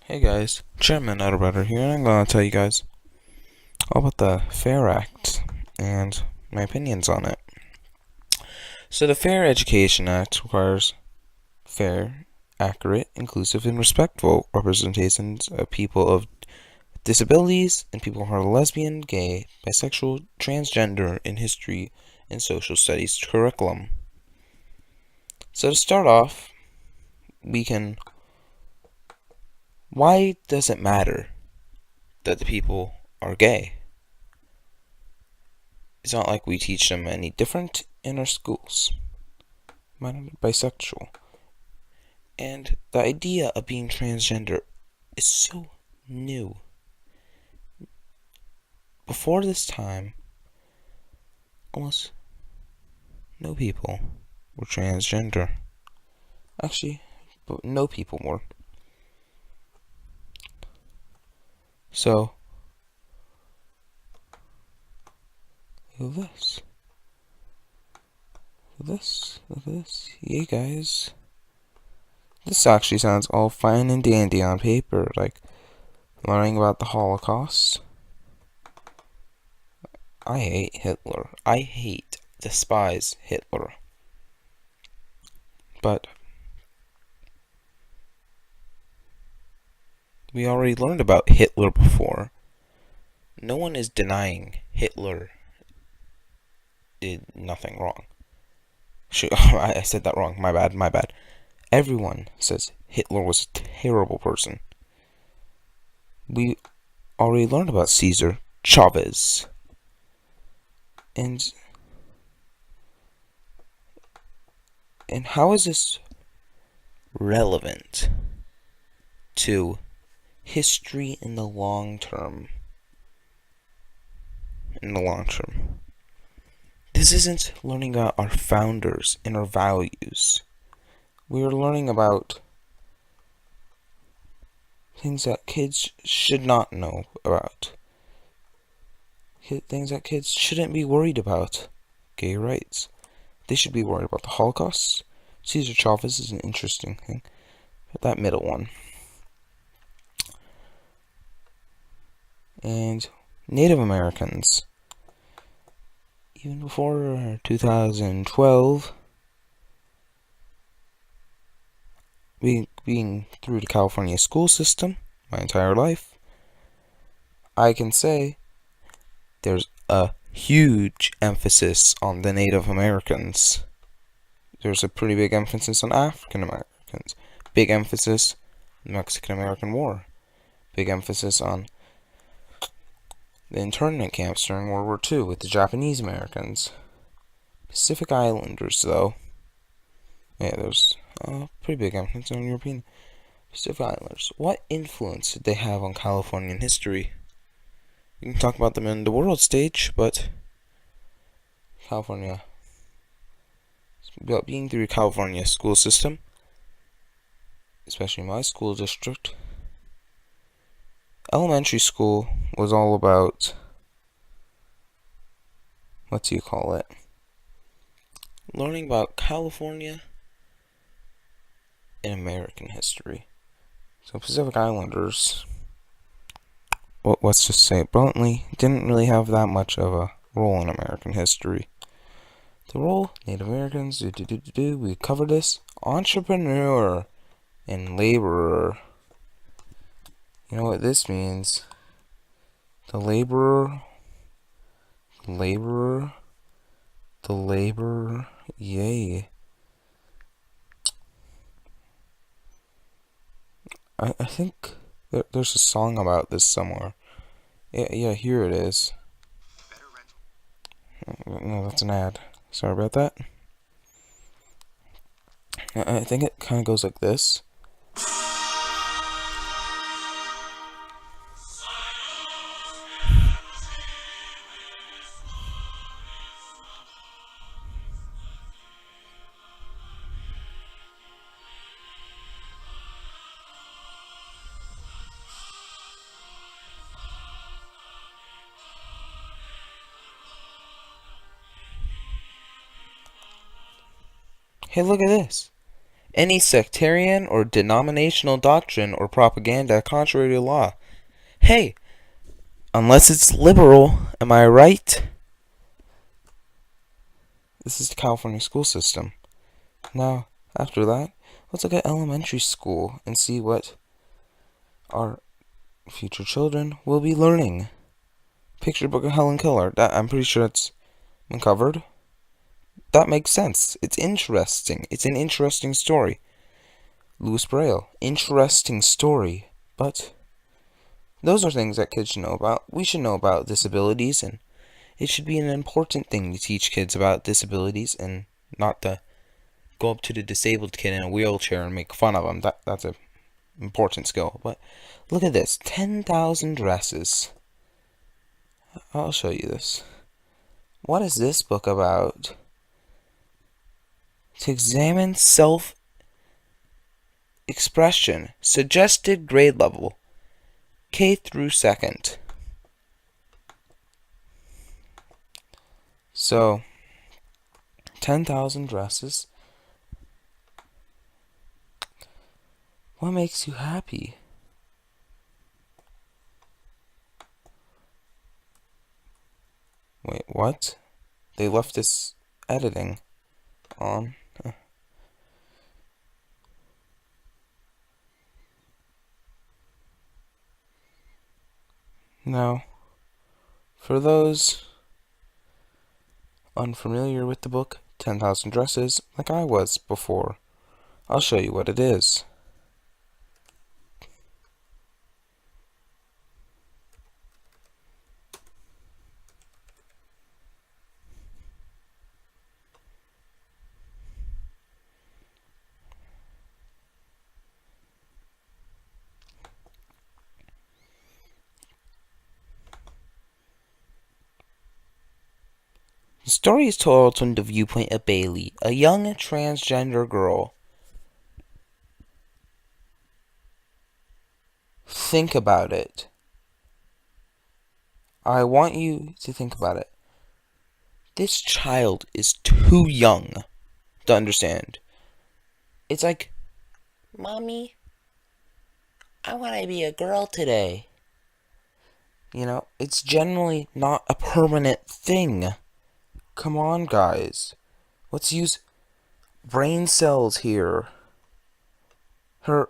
Hey guys, Chairman Autobutter here, and I'm going to tell you guys all about the FAIR Act and my opinions on it. So the Fair Education Act requires fair, accurate, inclusive, and respectful representations of people of disabilities and people who are lesbian, gay, bisexual, transgender in history and social studies curriculum. So to start off, why does it matter that the people are gay? It's not like we teach them any different in our schools. Mine are bisexual. And the idea of being transgender is so new. Before this time, almost no people were transgender. Actually, but no people were. So, look at this. Look at this. Look at this. Yay, guys. This actually sounds all fine and dandy on paper, like learning about the Holocaust. I hate Hitler. Despise Hitler. But we already learned about Hitler before. No one is denying Hitler did nothing wrong. I said that wrong. My bad. Everyone says Hitler was a terrible person. We already learned about Caesar Chavez. And how is this relevant to history in the long term? This isn't learning about our founders and our values. We are learning about things that kids should not know about. Things that kids shouldn't be worried about. Gay rights. They should be worried about the Holocaust. Caesar Chavez is an interesting thing. But that middle one. And Native Americans. Even before 2012, being through the California school system my entire life, I can say there's a huge emphasis on the Native Americans. There's a pretty big emphasis on African Americans. Big emphasis on the Mexican-American War. Big emphasis on the internment camps during World War II with the Japanese Americans. Pacific Islanders, though. Yeah, there's a pretty big emphasis on European Pacific Islanders. What influence did they have on Californian history? You can talk about them in the world stage, but California, being through the California school system, especially my school district, elementary school was all about, learning about California and American history. So Pacific Islanders, let's just say it bluntly, didn't really have that much of a role in American history. The role, Native Americans, we covered this, entrepreneur and laborer. You know what this means? The laborer, yay. I think there's a song about this somewhere. Yeah, here it is. No, that's an ad. Sorry about that. I think it kind of goes like this. Hey, look at this. any sectarian or denominational doctrine or propaganda contrary to law. Hey, unless it's liberal, am I right? This is the California school system. Now, after that, let's look at elementary school and see what our future children will be learning. Picture book of Helen Keller. I'm pretty sure it's been covered. That makes sense. It's interesting. It's an interesting story. Louis Braille. Interesting story. But those are things that kids should know about. We should know about disabilities, and it should be an important thing to teach kids about disabilities and not to go up to the disabled kid in a wheelchair and make fun of him. That's an important skill. But look at this. 10,000 dresses. I'll show you this. What is this book about? To examine self-expression. Suggested grade level. K through 2nd. So, 10,000 dresses. What makes you happy? Wait, what? They left this editing on. Now, for those unfamiliar with the book 10,000 Dresses, like I was before, I'll show you what it is. The story is told from the viewpoint of Bailey, a young transgender girl. Think about it. I want you to think about it. This child is too young to understand. It's like, Mommy, I want to be a girl today. You know, it's generally not a permanent thing. Come on, guys. Let's use brain cells here. I'm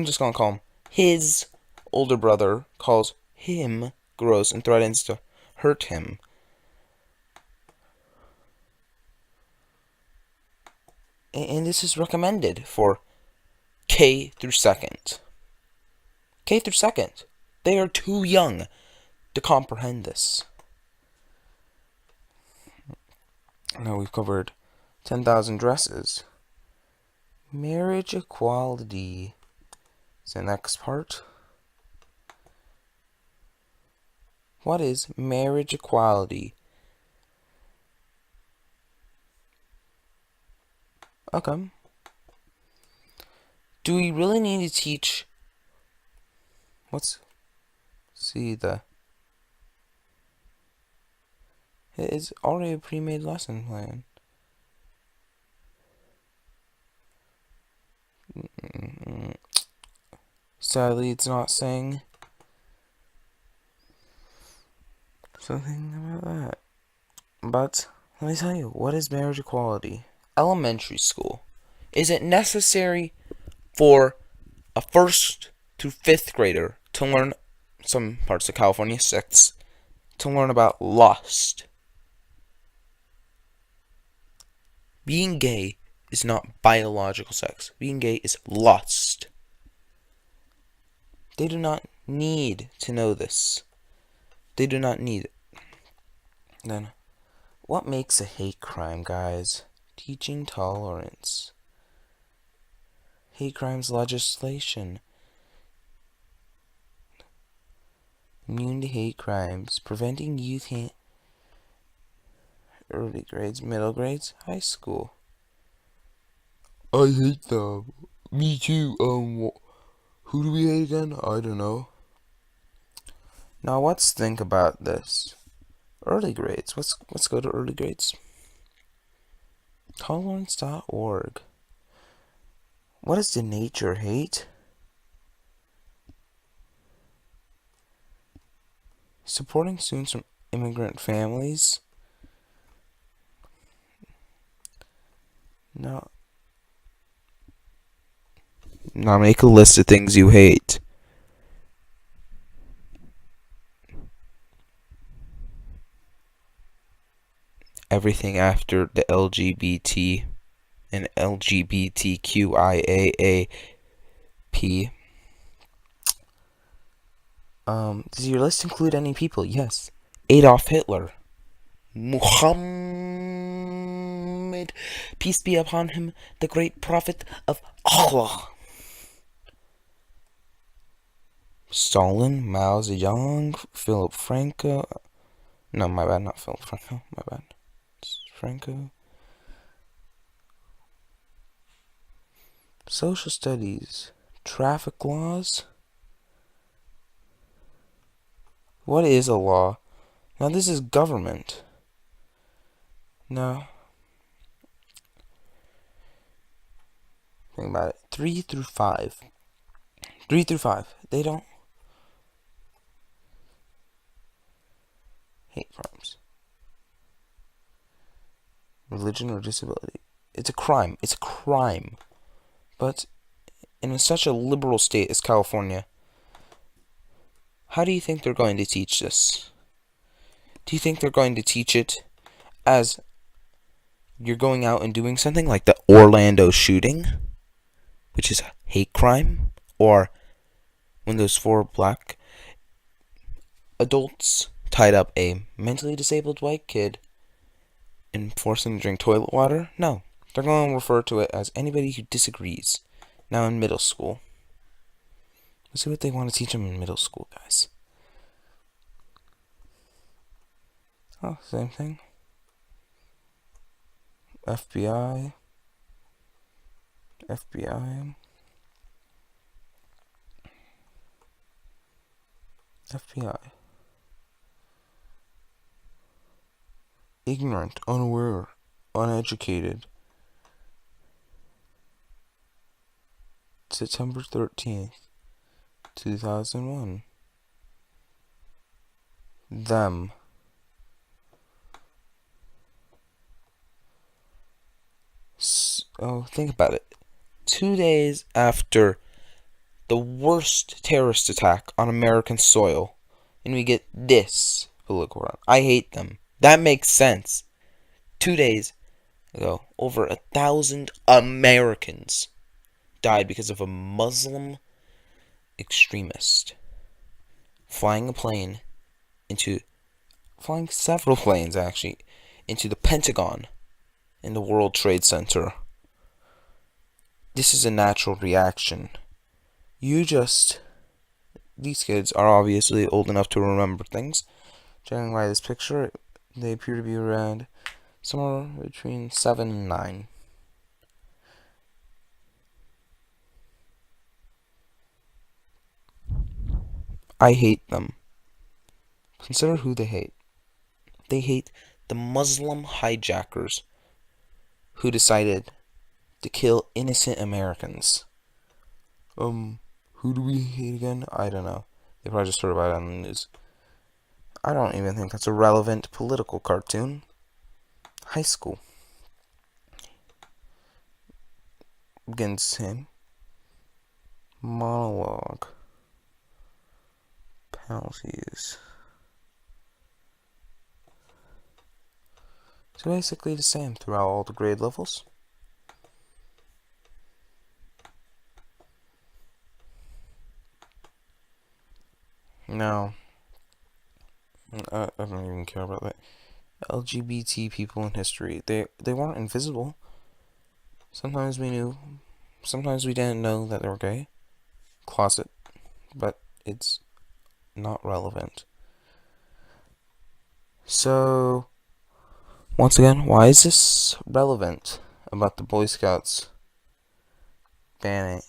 just gonna call him, his older brother calls him gross and threatens to hurt him. And this is recommended for K through 2nd. K through 2nd. They are too young to comprehend this. Now we've covered 10,000 dresses. Marriage equality is the next part. What is marriage equality? Okay. Do we really need to teach? Let's see it's already a pre-made lesson plan. Sadly, it's not saying something about that. But let me tell you, what is marriage equality? Elementary school. Is it necessary for a 1st to 5th grader to learn, some parts of California, 6th, to learn about lust? Being gay is not biological sex. Being gay is lust. They do not need to know this. They do not need it. Then, what makes a hate crime, guys? Teaching tolerance. Hate crimes legislation. Immune to hate crimes. Preventing youth hate. Early grades, middle grades, high school. I hate them. Me too. Who do we hate again? I don't know. Now let's think about this. Early grades. Let's go to early grades. Tolerance.org. What is the nature hate? Supporting students from immigrant families? No. Now make a list of things you hate. Everything after the LGBT and LGBTQIAAP. Does your list include any people? Yes. Adolf Hitler. Muhammad, peace be upon him, the great prophet of Allah. Stalin, Mao Zedong, Philip Franco. No, my bad, not Philip Franco. My bad. It's Franco. Social studies. Traffic laws. What is a law? Now this is government. No. Think about it. 3 through 5. 3 through 5. They don't. Hate crimes. Religion or disability. It's a crime. It's a crime. But in such a liberal state as California, how do you think they're going to teach this? Do you think they're going to teach it as you're going out and doing something like the Orlando shooting, which is a hate crime, or when those 4 black adults tied up a mentally disabled white kid and forced him to drink toilet water? No, they're going to refer to it as anybody who disagrees. Now in middle school. Let's see what they want to teach them in middle school, guys. Oh, same thing. FBI. FBI. FBI. Ignorant, unaware, uneducated. September 13th, 2001. Them. Oh, think about it. 2 days after the worst terrorist attack on American soil, and we get this political run. I hate them. That makes sense. 2 days ago, over 1,000 Americans died because of a Muslim extremist flying several planes actually, into the Pentagon in the World Trade Center. This is a natural reaction. These kids are obviously old enough to remember things. Judging by this picture, they appear to be around somewhere between 7 and 9. I hate them. Consider who they hate. They hate the Muslim hijackers who decided to kill innocent Americans. Who do we hate again? I don't know. They probably just heard about it on the news. I don't even think that's a relevant political cartoon. High school. Begins him. Monologue. Penalties. So basically the same throughout all the grade levels. Now, I don't even care about that. LGBT people in history, they weren't invisible. Sometimes we knew, sometimes we didn't know that they were gay. Closet, but it's not relevant. So, once again, why is this relevant about the Boy Scouts banning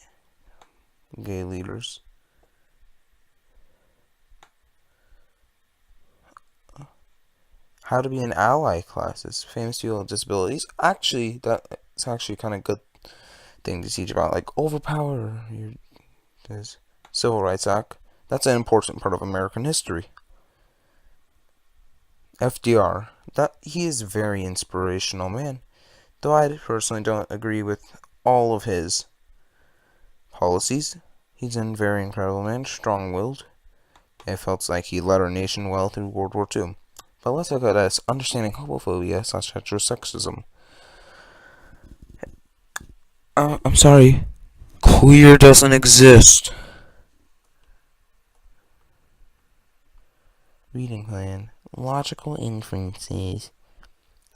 gay leaders? How to be an ally classes, famous people with disabilities. Actually, that's actually kind of good thing to teach about, like overpower. There's Civil Rights Act. That's an important part of American history. FDR. That he is a very inspirational man. Though I personally don't agree with all of his policies, he's a very incredible man, strong-willed. It felt like he led our nation well through World War II. But let's look at this, understanding homophobia/heterosexism. I'm sorry. Queer doesn't exist. Reading plan. Logical inferences.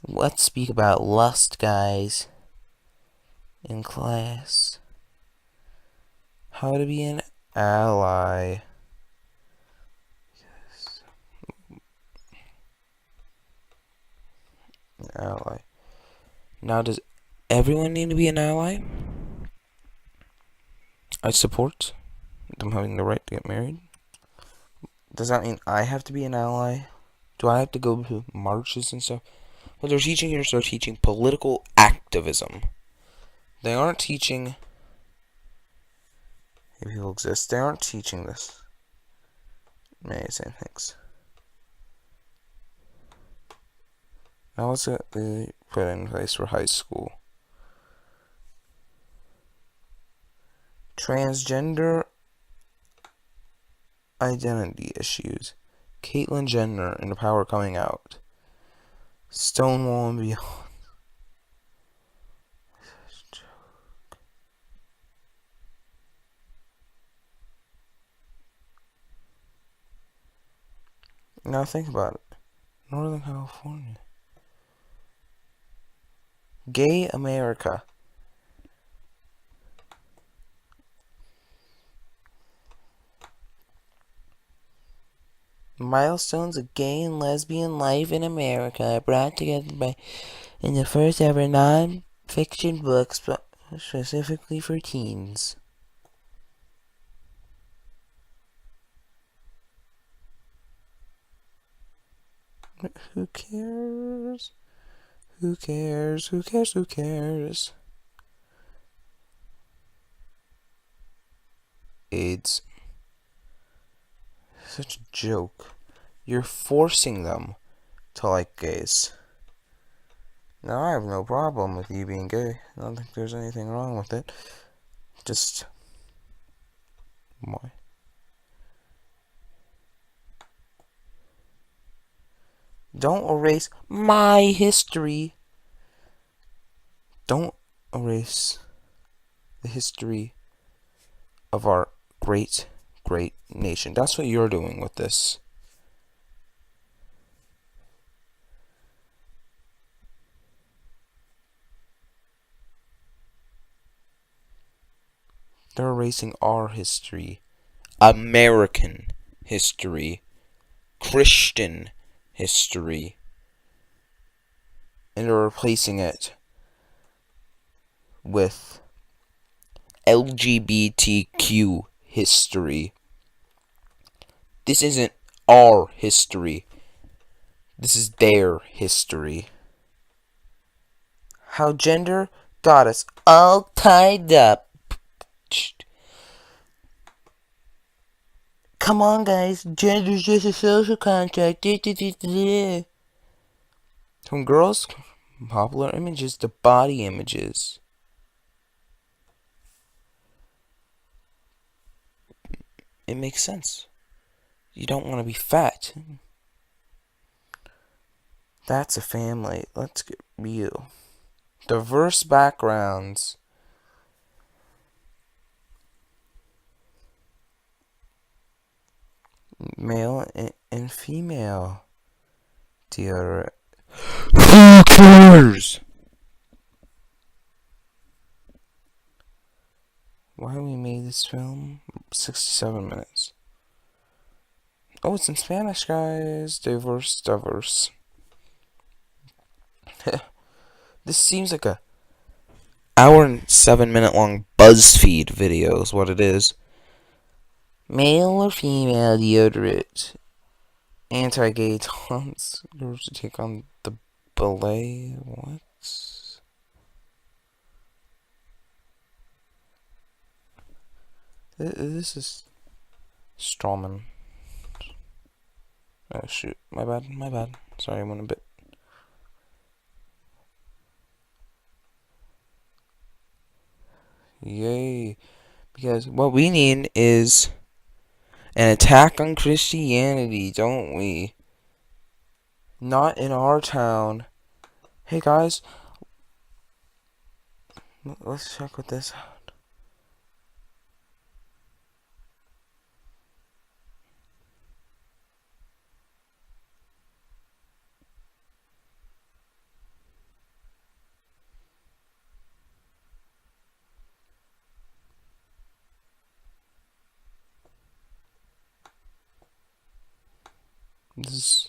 Let's speak about lust, guys. In class. How to be an ally. Ally. Now, does everyone need to be an ally? I support them having the right to get married. Does that mean I have to be an ally? Do I have to go to marches and stuff? What they're teaching here is they're teaching political activism. They aren't teaching if people exist. They aren't teaching this. Many same things. Now what's it they put in place for high school? Transgender identity issues. Caitlyn Jenner and the power coming out. Stonewall and beyond. Now think about it. Northern California. Gay America. Milestones of gay and lesbian life in America are brought together by in the first ever non-fiction book specifically for teens. Who cares? Who cares? Who cares? Who cares? AIDS. Such a joke. You're forcing them to like gays. Now, I have no problem with you being gay. I don't think there's anything wrong with it. Just... why? Don't erase my history. Don't erase the history of our great, great nation. That's what you're doing with this. They're erasing our history. American history. Christian history. And they're replacing it with LGBTQ history. This isn't our history. This is their history. How gender got us all tied up. Come on, guys. Gender's just a social contract. From girls, popular images to body images. It makes sense. You don't want to be fat. That's a family. Let's get real. Diverse backgrounds. Male and female. Deodorant. Who cares? Why we made this film? 67 minutes. Oh, it's in Spanish, guys. Diverse. This seems like a hour and 7 minute long BuzzFeed video is what it is. Male or female deodorant. Anti-gay taunts. Yours to take on the ballet. What? This is Strawman. Oh shoot, my bad. Sorry, I went a bit. Yay. Because what we need is an attack on Christianity, don't we? Not in our town. Hey guys, let's check with this. This is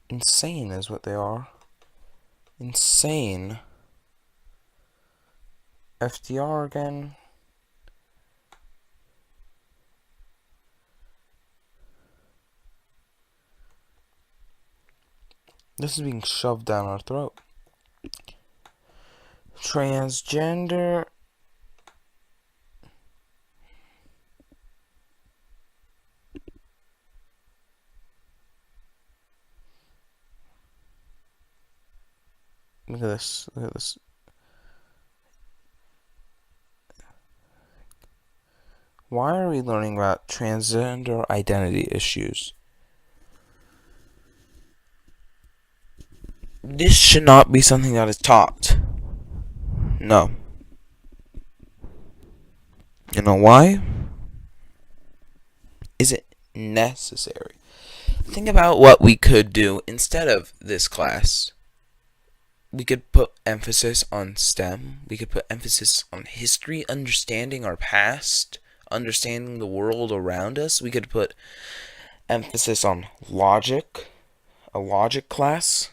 insane, is what they are. Insane. FDR again. This is being shoved down our throat. Transgender. Look at this. Look at this. Why are we learning about transgender identity issues? This should not be something that is taught. No. You know why? Is it necessary? Think about what we could do instead of this class. We could put emphasis on STEM. We could put emphasis on history, understanding our past, understanding the world around us. We could put emphasis on logic, a logic class.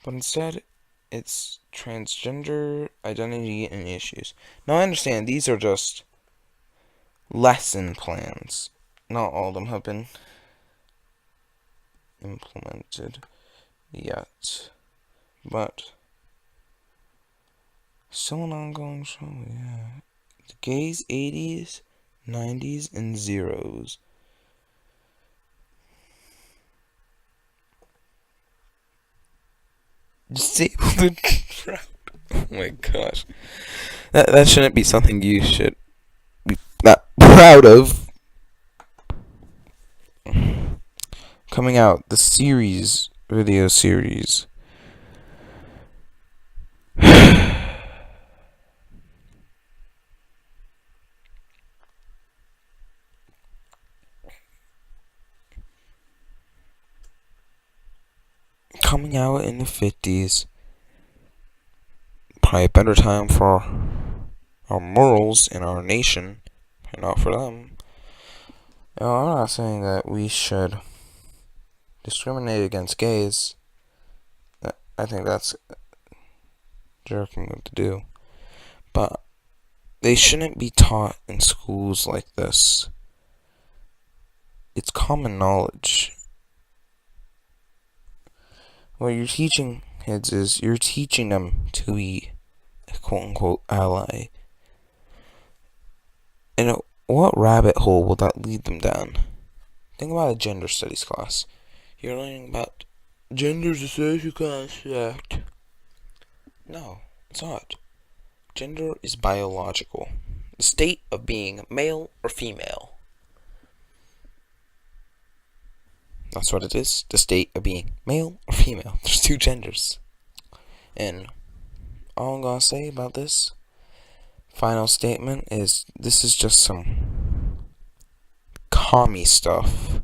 But instead, it's transgender identity and issues. Now, I understand these are just lesson plans. Not all of them have been implemented yet. But still an ongoing show, yeah. The gays, 80s, 90s, and zeros. Disabled and proud. Oh my gosh. That shouldn't be something you should be that proud of. Coming out, the series, video series. Coming out in the 50s. Probably a better time for our morals in our nation, and not for them. Now, I'm not saying that we should discriminate against gays. I think that's a jerking thing to do. But they shouldn't be taught in schools like this. It's common knowledge. What you're teaching kids is you're teaching them to be a quote-unquote ally. And what rabbit hole will that lead them down? Think about a gender studies class. You're learning about gender's a social construct. No, it's not. Gender is biological. The state of being male or female. That's what it is. The state of being male or female. There's two genders. And all I'm gonna say about this final statement is this is just some commie stuff.